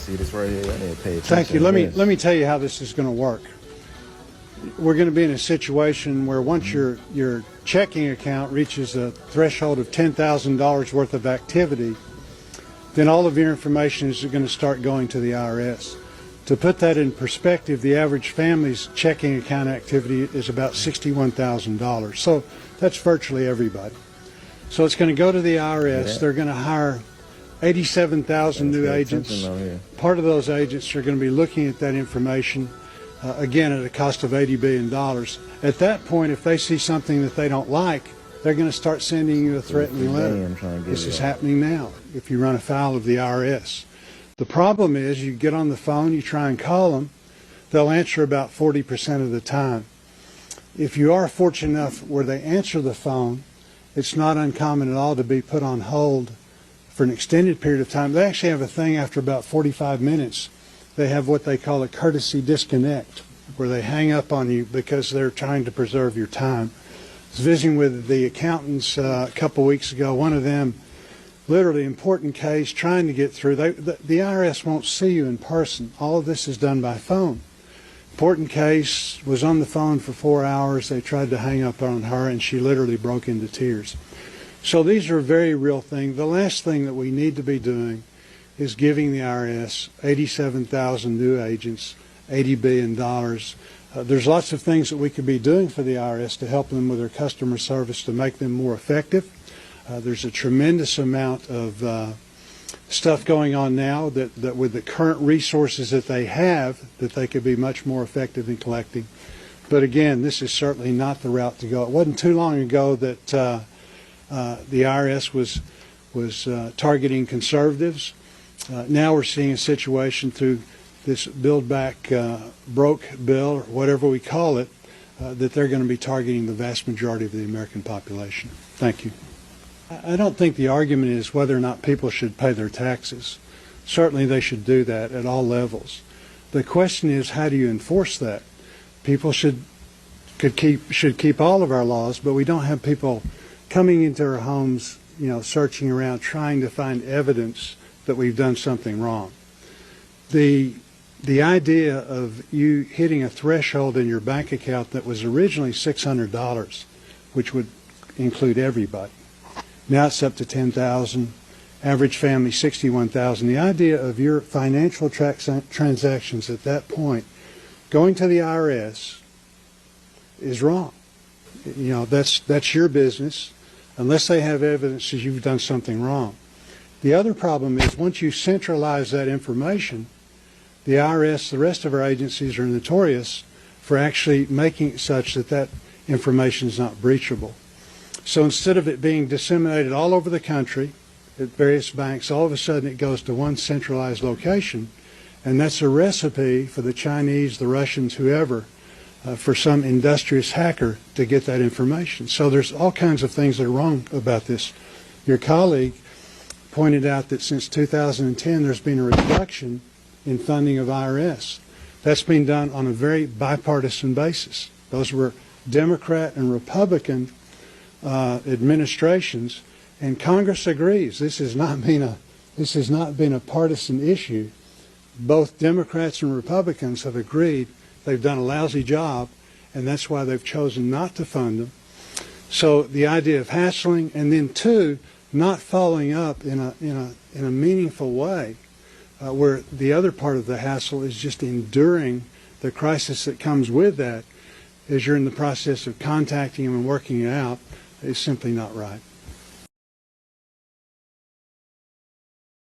See this right here? I need to pay attention. Thank you. Let me tell you how this is going to work. We're going to be in a situation where once your checking account reaches a threshold of $10,000 worth of activity, then all of your information is going to start going to the IRS. To put that in perspective, the average family's checking account activity is about $61,000. So that's virtually everybody. So it's going to go to the IRS. Yeah. They're going to hire 87,000 new agents. Part of those agents are going to be looking at that information, again, at a cost of $80 billion. At that point, if they see something that they don't like, they're going to start sending you a threatening letter. This is happening now if you run afoul of the IRS. The problem is you get on the phone, you try and call them, they'll answer about 40% of the time. If you are fortunate enough where they answer the phone, it's not uncommon at all to be put on hold for an extended period of time. They actually have a thing after about 45 minutes. They have what they call a courtesy disconnect, where they hang up on you because they're trying to preserve your time. I was visiting with the accountants a couple weeks ago. One of them, literally important case, trying to get through. The IRS won't see you in person. All of this is done by phone. Important case, was on the phone for 4 hours. They tried to hang up on her, and she literally broke into tears. So these are very real things. The last thing that we need to be doing is giving the IRS 87,000 new agents, $80 billion. There's lots of things that we could be doing for the IRS to help them with their customer service to make them more effective. There's a tremendous amount of stuff going on now that with the current resources that they have, that they could be much more effective in collecting. But again, this is certainly not the route to go. It wasn't too long ago that the IRS was targeting conservatives. Now we're seeing a situation through this Build Back Broke bill, or whatever we call it, that they're going to be targeting the vast majority of the American population. Thank you. I don't think the argument is whether or not people should pay their taxes. Certainly they should do that at all levels. The question is, how do you enforce that? People should keep all of our laws, but we don't have people coming into our homes, searching around, trying to find evidence that we've done something wrong. The idea of you hitting a threshold in your bank account that was originally $600, which would include everybody. Now it's up to $10,000, average family $61,000. The idea of your financial transactions at that point going to the IRS is wrong. That's your business, unless they have evidence that you've done something wrong. The other problem is once you centralize that information, the IRS, the rest of our agencies are notorious for actually making it such that that information is not breachable. So instead of it being disseminated all over the country at various banks, all of a sudden it goes to one centralized location, and that's a recipe for the Chinese, the Russians, whoever, for some industrious hacker to get that information. So there's all kinds of things that are wrong about this. Your colleague pointed out that since 2010 there's been a reduction in funding of IRS. That's been done on a very bipartisan basis. Those were Democrat and Republican administrations, and Congress agrees. This has not been a partisan issue. Both Democrats and Republicans have agreed they've done a lousy job, and that's why they've chosen not to fund them. So the idea of hassling, and then two, not following up in a meaningful way, where the other part of the hassle is just enduring the crisis that comes with that as you're in the process of contacting them and working it out, is simply not right.